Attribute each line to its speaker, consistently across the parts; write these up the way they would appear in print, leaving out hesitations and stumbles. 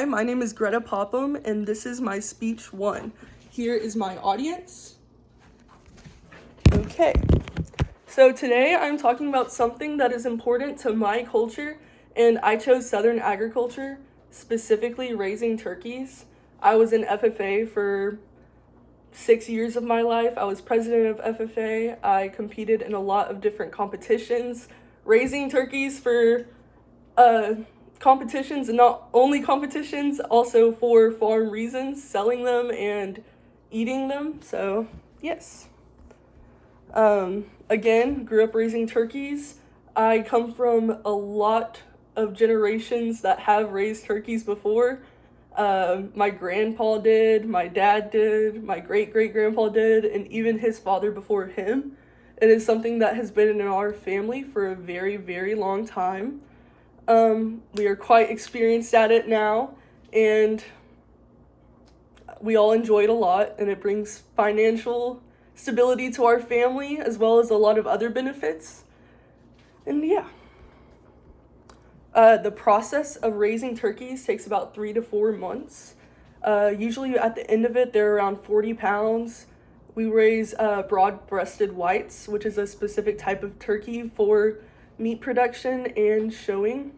Speaker 1: Hi, my name is Greta Popham, and this is my speech one. Here is my audience. Okay, so today I'm talking about something that is important to my culture, and I chose Southern agriculture, specifically raising turkeys. I was in FFA for 6 years of my life. I was president of FFA. I competed in a lot of different competitions, raising turkeys for competitions, and not only competitions, also for farm reasons, selling them and eating them. So, yes. Again, grew up raising turkeys. I come from a lot of generations that have raised turkeys before. My grandpa did, my dad did, my great-great-grandpa did, and even his father before him. It is something that has been in our family for a very, very long time. We are quite experienced at it now, and we all enjoy it a lot, and it brings financial stability to our family as well as a lot of other benefits. And yeah. The process of raising turkeys takes about 3 to 4 months. Usually at the end of it, they're around 40 pounds. We raise broad-breasted whites, which is a specific type of turkey for meat production and showing.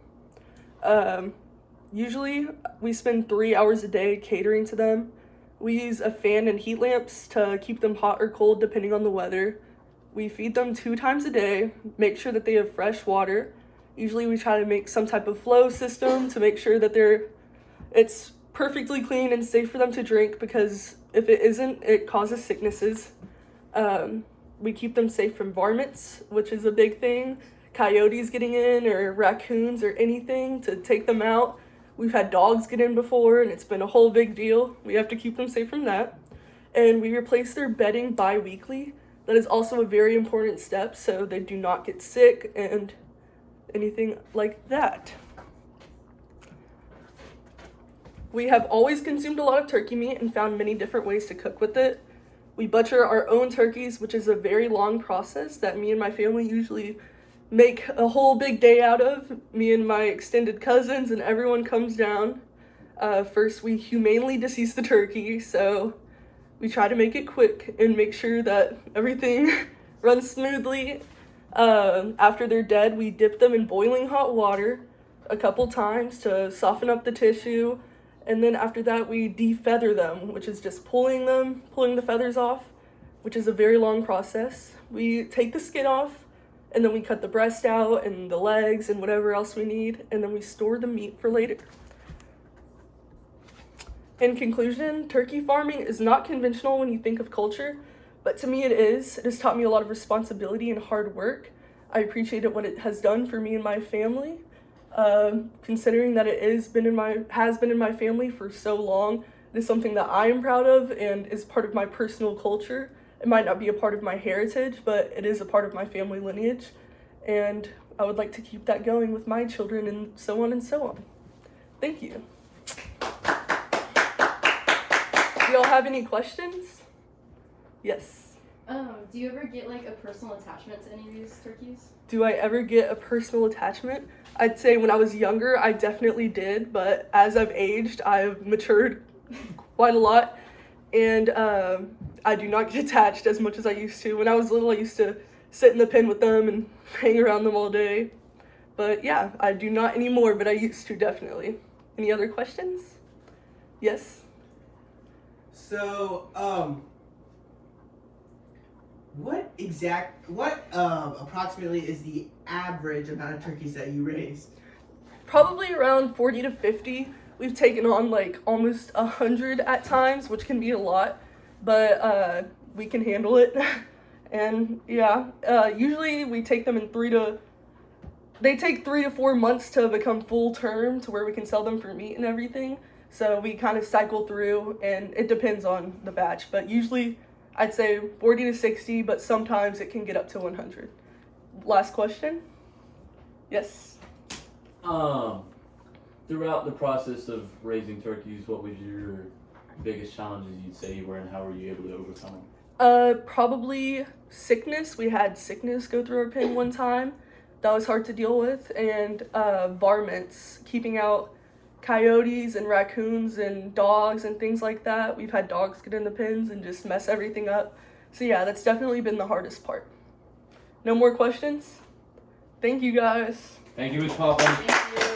Speaker 1: Usually we spend 3 hours a day catering to them. We use a fan and heat lamps to keep them hot or cold depending on the weather. We feed them 2 times a day, make sure that they have fresh water. Usually we try to make some type of flow system to make sure that it's perfectly clean and safe for them to drink, because if it isn't, it causes sicknesses. We keep them safe from varmints, which is a big thing. Coyotes getting in, or raccoons, or anything to take them out. We've had dogs get in before, and it's been a whole big deal. We have to keep them safe from that. And we replace their bedding bi-weekly. That is also a very important step, so they do not get sick and anything like that. We have always consumed a lot of turkey meat and found many different ways to cook with it. We butcher our own turkeys, which is a very long process that me and my family usually make a whole big day out of. Me and my extended cousins and everyone comes down. First, we humanely decease the turkey, so we try to make it quick and make sure that everything runs smoothly. After they're dead, we dip them in boiling hot water a couple times to soften up the tissue. And then after that, we defeather them, which is just pulling the feathers off, which is a very long process. We take the skin off, and then we cut the breast out and the legs and whatever else we need, and then we store the meat for later. In conclusion, turkey farming is not conventional when you think of culture, but to me it is. It has taught me a lot of responsibility and hard work. I appreciate what it has done for me and my family. Considering that it has been in my family for so long, it is something that I am proud of and is part of my personal culture. It might not be a part of my heritage, but it is a part of my family lineage, and I would like to keep that going with my children and so on and so on. Thank you. Do y'all have any questions? Yes.
Speaker 2: Do you ever get like a personal attachment to any of these turkeys?
Speaker 1: Do I ever get a personal attachment? I'd say when I was younger, I definitely did, but as I've aged, I've matured quite a lot, and I do not get attached as much as I used to. When I was little, I used to sit in the pen with them and hang around them all day. But yeah, I do not anymore, but I used to, definitely. Any other questions? Yes?
Speaker 3: So, what approximately is the average amount of turkeys that you raise?
Speaker 1: Probably around 40 to 50. We've taken on like almost 100 at times, which can be a lot, but we can handle it. And yeah, usually we take them they take 3 to 4 months to become full term to where we can sell them for meat and everything. So we kind of cycle through, and it depends on the batch, but usually I'd say 40 to 60, but sometimes it can get up to 100. Last question? Yes?
Speaker 4: Throughout the process of raising turkeys, what was your biggest challenges you'd say you were, and how were you able to overcome them?
Speaker 1: Probably sickness. We had sickness go through our pen one time. That was hard to deal with. And varmints, keeping out coyotes and raccoons and dogs and things like that. We've had dogs get in the pens and just mess everything up. So yeah, that's definitely been the hardest part. No more questions? Thank you guys.
Speaker 4: Thank you, Ms. Popham.
Speaker 2: Thank you.